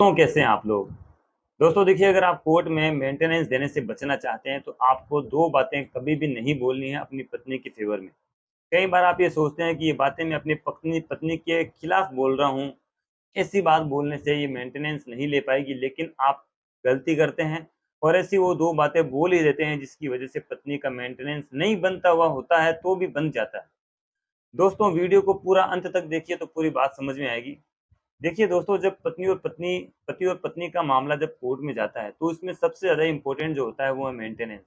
तो कैसे हैं आप लोग? दोस्तों देखिए, अगर आप कोर्ट में मेंटेनेंस देने से बचना चाहते हैं तो आपको 2 बातें कभी भी नहीं बोलनी है अपनी पत्नी के फ़ेवर में। कई बार आप ये सोचते हैं कि ये बातें मैं अपनी पत्नी पत्नी के खिलाफ बोल रहा हूँ, ऐसी बात बोलने से ये मेंटेनेंस नहीं ले पाएगी, लेकिन आप गलती करते हैं और ऐसी वो 2 बातें बोल ही देते हैं जिसकी वज़ह से पत्नी का मेंटेनेंस नहीं बनता हुआ होता है तो भी बन जाता है। दोस्तों वीडियो को पूरा अंत तक देखिए तो पूरी बात समझ में आएगी। देखिए दोस्तों, जब पति और पत्नी का मामला जब कोर्ट में जाता है तो इसमें सबसे ज़्यादा इम्पोर्टेंट जो होता है वो है मेंटेनेंस।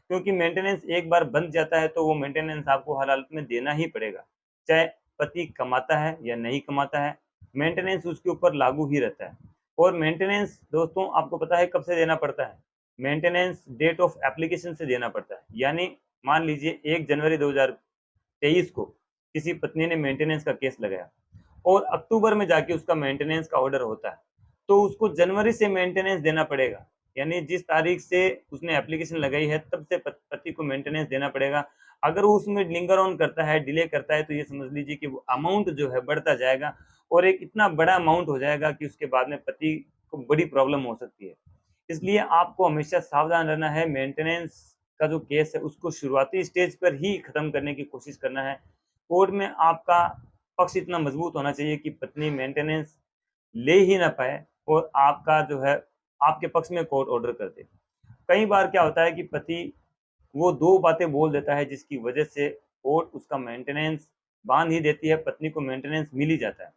क्योंकि मेंटेनेंस एक बार बन जाता है तो वो मेंटेनेंस आपको हर हालत में देना ही पड़ेगा। चाहे पति कमाता है या नहीं कमाता है, मेंटेनेंस उसके ऊपर लागू ही रहता है। और मेंटेनेंस दोस्तों आपको पता है कब से देना पड़ता है? मेंटेनेंस डेट ऑफ एप्लीकेशन से देना पड़ता है। यानी मान लीजिए 1 जनवरी 2023 को किसी पत्नी ने मेंटेनेंस का केस लगाया और अक्टूबर में जाके उसका मेंटेनेंस का ऑर्डर होता है, तो उसको जनवरी से मेंटेनेंस देना पड़ेगा। यानी जिस तारीख से उसने एप्लीकेशन लगाई है तब से पति को मेंटेनेंस देना पड़ेगा। अगर वो उसमें लिंगर ऑन करता है, डिले करता है तो ये समझ लीजिए कि वो अमाउंट जो है बढ़ता जाएगा और एक इतना बड़ा अमाउंट हो जाएगा कि उसके बाद में पति को बड़ी प्रॉब्लम हो सकती है। इसलिए आपको हमेशा सावधान रहना है, मेंटेनेंस का जो केस है उसको शुरुआती स्टेज पर ही खत्म करने की कोशिश करना है। कोर्ट में आपका पक्ष इतना मजबूत होना चाहिए कि पत्नी मेंटेनेंस ले ही ना पाए और आपका जो है आपके पक्ष में कोर्ट ऑर्डर कर दे। कई बार क्या होता है कि पति वो 2 बातें बोल देता है जिसकी वजह से कोर्ट उसका मेंटेनेंस बाँध ही देती है, पत्नी को मेंटेनेंस मिल ही जाता है।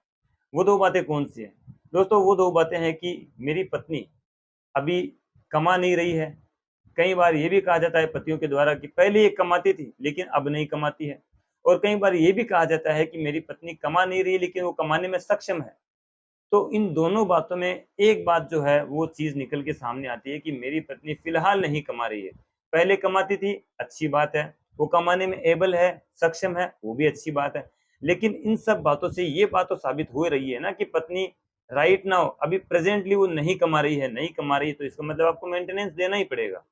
वो 2 बातें कौन-सी हैं? दोस्तों वो 2 बातें हैं कि मेरी पत्नी अभी कमा नहीं रही है। कई बार ये भी कहा जाता है पतियों के द्वारा कि पहले ये कमाती थी, लेकिन अब नहीं कमाती है। और कई बार ये भी कहा जाता है कि मेरी पत्नी कमा नहीं रही है, लेकिन वो कमाने में सक्षम है। तो इन दोनों बातों में एक बात जो है वो चीज़ निकल के सामने आती है कि मेरी पत्नी फ़िलहाल नहीं कमा रही है। पहले कमाती थी, अच्छी बात है। वो कमाने में एबल है, सक्षम है, वो भी अच्छी बात है। लेकिन इन सब बातों से ये बात तो साबित हो रही है ना कि पत्नी राइट नाउ अभी प्रेज़ेंटली वो नहीं कमा रही है, नहीं कमा रही है तो इसका मतलब आपको मेंटेनेंस देना ही पड़ेगा।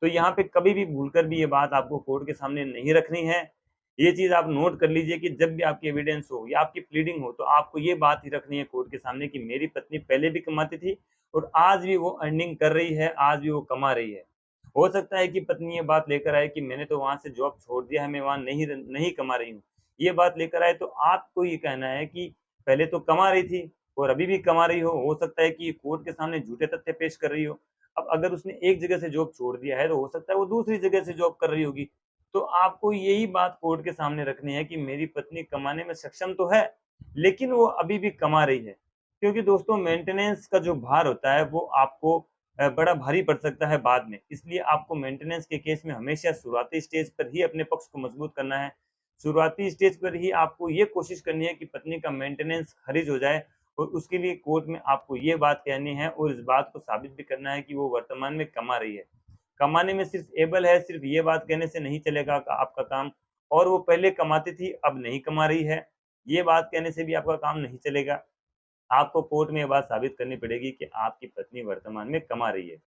तो यहाँ पे कभी भी भूलकर भी ये बात आपको कोर्ट के सामने नहीं रखनी है। ये चीज़ आप नोट कर लीजिए कि जब भी आपकी एविडेंस हो या आपकी प्लीडिंग हो, तो आपको ये बात ही रखनी है कोर्ट के सामने कि मेरी पत्नी पहले भी कमाती थी और आज भी वो अर्निंग कर रही है, आज भी वो कमा रही है। हो सकता है कि पत्नी ये बात लेकर आए कि मैंने तो वहाँ से जॉब छोड़ दिया है, मैं वहाँ नहीं कमा रही हूँ। ये बात लेकर आए तो आपको ये कहना है कि पहले तो कमा रही थी और अभी भी कमा रही हो सकता है कि कोर्ट के सामने झूठे तथ्य पेश कर रही हो। अब अगर उसने एक जगह से जॉब छोड़ दिया है, तो हो सकता है वो दूसरी जगह से जॉब कर रही होगी। तो आपको यही बात कोर्ट के सामने रखनी है कि मेरी पत्नी कमाने में सक्षम तो है, लेकिन वो अभी भी कमा रही है। क्योंकि दोस्तों मेंटेनेंस का जो भार होता है वो आपको बड़ा भारी पड़ सकता है बाद में। इसलिए आपको मेंटेनेंस के केस में हमेशा शुरुआती स्टेज पर ही अपने पक्ष को मजबूत करना है। शुरुआती स्टेज पर ही आपको ये कोशिश करनी है कि पत्नी का मेंटेनेंस खारिज हो जाए और उसके लिए कोर्ट में आपको ये बात कहनी है और इस बात को साबित भी करना है कि वो वर्तमान में कमा रही है। कमाने में सिर्फ़ एबल है, सिर्फ़ ये बात कहने से नहीं चलेगा का आपका काम और वो पहले कमाती थी, अब नहीं कमा रही है, ये बात कहने से भी आपका काम नहीं चलेगा। आपको कोर्ट में ये बात साबित करनी पड़ेगी कि आपकी पत्नी वर्तमान में कमा रही है।